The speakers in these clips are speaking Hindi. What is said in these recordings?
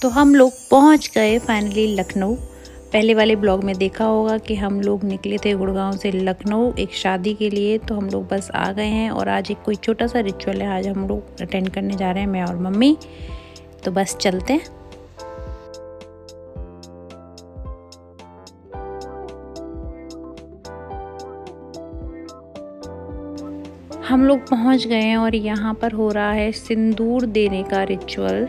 तो हम लोग पहुंच गए फाइनली लखनऊ। पहले वाले ब्लॉग में देखा होगा कि हम लोग निकले थे गुड़गांव से लखनऊ एक शादी के लिए। तो हम लोग बस आ गए हैं और आज एक कोई छोटा सा रिचुअल है, आज हम लोग अटेंड करने जा रहे हैं, मैं और मम्मी। तो बस चलते हैं। हम लोग पहुंच गए हैं और यहाँ पर हो रहा है सिंदूर देने का रिचुअल।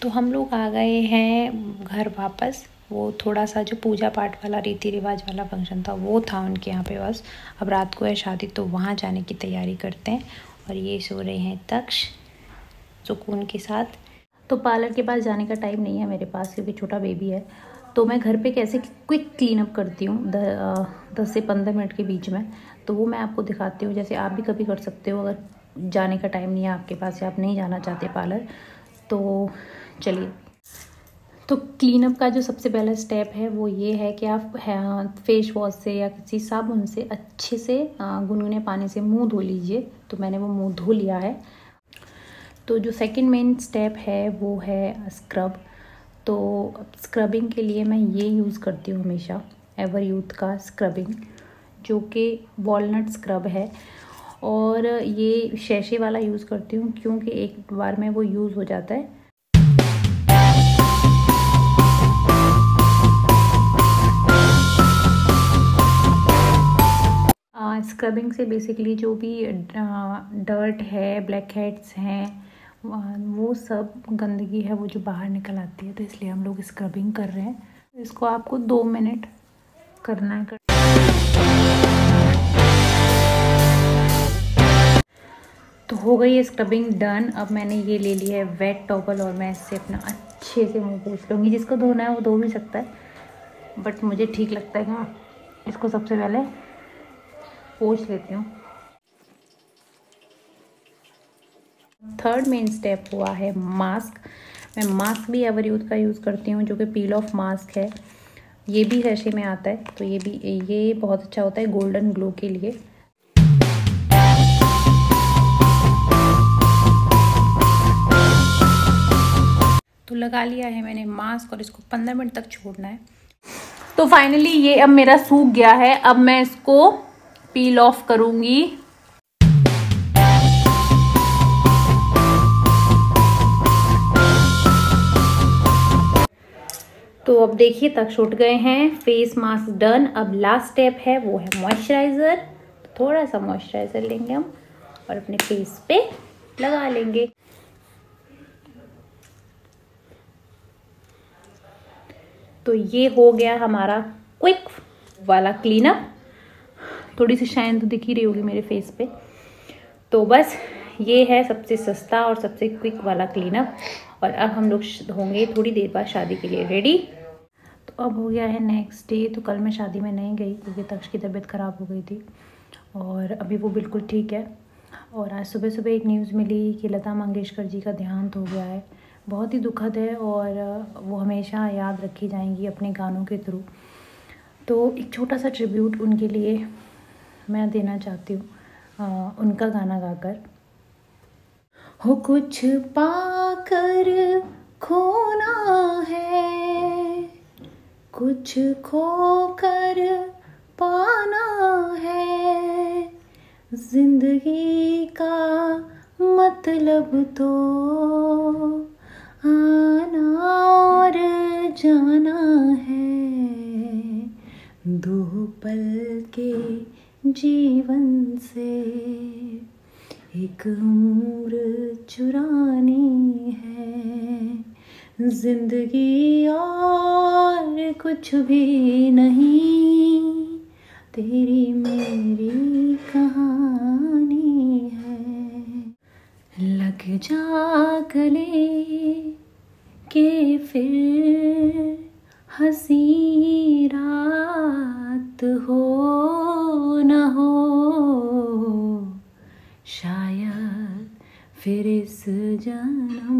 तो हम लोग आ गए हैं घर वापस। वो थोड़ा सा जो पूजा पाठ वाला रीति रिवाज वाला फंक्शन था वो था उनके यहाँ पे बस। अब रात को है शादी तो वहाँ जाने की तैयारी करते हैं। और ये सो रहे हैं तक्ष सुकून के साथ। तो पार्लर के पास जाने का टाइम नहीं है मेरे पास क्योंकि छोटा बेबी है। तो मैं घर पे कैसे क्विक क्लीन अप करती हूँ 10 से 15 मिनट के बीच में, तो वो मैं आपको दिखाती हूँ। जैसे आप भी कभी कर सकते हो अगर जाने का टाइम नहीं है आपके पास या आप नहीं जाना चाहते पार्लर। तो चलिए, तो क्लीन अप का जो सबसे पहला स्टेप है वो ये है कि आप फेस वॉश से या किसी साबुन से अच्छे से गुनगुने पानी से मुंह धो लीजिए। तो मैंने वो मुंह धो लिया है। तो जो सेकंड मेन स्टेप है वो है स्क्रब। तो स्क्रबिंग के लिए मैं ये यूज़ करती हूँ हमेशा एवर यूथ का स्क्रबिंग, जो कि वॉलनट स्क्रब है। और ये शैशे वाला यूज़ करती हूँ क्योंकि एक बार में वो यूज़ हो जाता है। स्क्रबिंग से बेसिकली जो भी डर्ट है, ब्लैक हेड्स हैं, वो सब गंदगी है वो जो बाहर निकल आती है। तो इसलिए हम लोग स्क्रबिंग कर रहे हैं। इसको आपको 2 मिनट करना है। तो हो गई है स्क्रबिंग डन। अब मैंने ये ले लिया है वेट टॉवल और मैं इससे अपना अच्छे से मुंह पोंछ लूँगी। जिसको धोना है वो धो भी सकता है, बट मुझे ठीक लगता है कि इसको सबसे पहले पोंछ लेती हूँ। थर्ड मेन स्टेप हुआ है मास्क। मैं मास्क भी एवर यूथ का यूज़ करती हूँ जो कि पील ऑफ मास्क है। ये भी सैशे में आता है, तो ये बहुत अच्छा होता है गोल्डन ग्लो के लिए। तो लगा लिया है मैंने मास्क और इसको 15 मिनट तक छोड़ना है। तो फाइनली ये अब मेरा सूख गया है। अब मैं इसको पील ऑफ करूंगी। तो अब देखिए तक छूट गए हैं। Face mask done. अब लास्ट स्टेप है वो है मॉइस्चराइजर। थोड़ा सा मॉइस्चराइजर लेंगे हम और अपने फेस पे लगा लेंगे। तो ये हो गया हमारा क्विक वाला क्लीनअप। थोड़ी सी शाइन तो दिख ही रही होगी मेरे फेस पे। तो बस ये है सबसे सस्ता और सबसे क्विक वाला क्लीनअप। और अब हम लोग होंगे थोड़ी देर बाद शादी के लिए रेडी। तो अब हो गया है नेक्स्ट डे। तो कल मैं शादी में नहीं गई क्योंकि तक्ष की तबीयत ख़राब हो गई थी और अभी वो बिल्कुल ठीक है। और आज सुबह सुबह एक न्यूज़ मिली कि लता मंगेशकर जी का देहांत हो गया है। बहुत ही दुखद है और वो हमेशा याद रखी जाएंगी अपने गानों के थ्रू। तो एक छोटा सा ट्रिब्यूट उनके लिए मैं देना चाहती हूँ उनका गाना गाकर। हो कुछ पाकर खोना है, कुछ खोकर पाना है, जिंदगी का मतलब तो आना और जाना है। दो पल के जीवन से एक उम्र चुरानी है। जिंदगी और कुछ भी नहीं, तेरी मेरी कहानी है। लग जा गले के फिर हंसी रात हो न हो, शायद फिर इस जन्म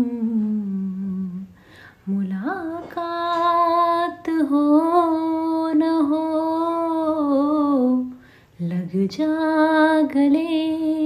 मुलाकात हो न हो। लग जा गले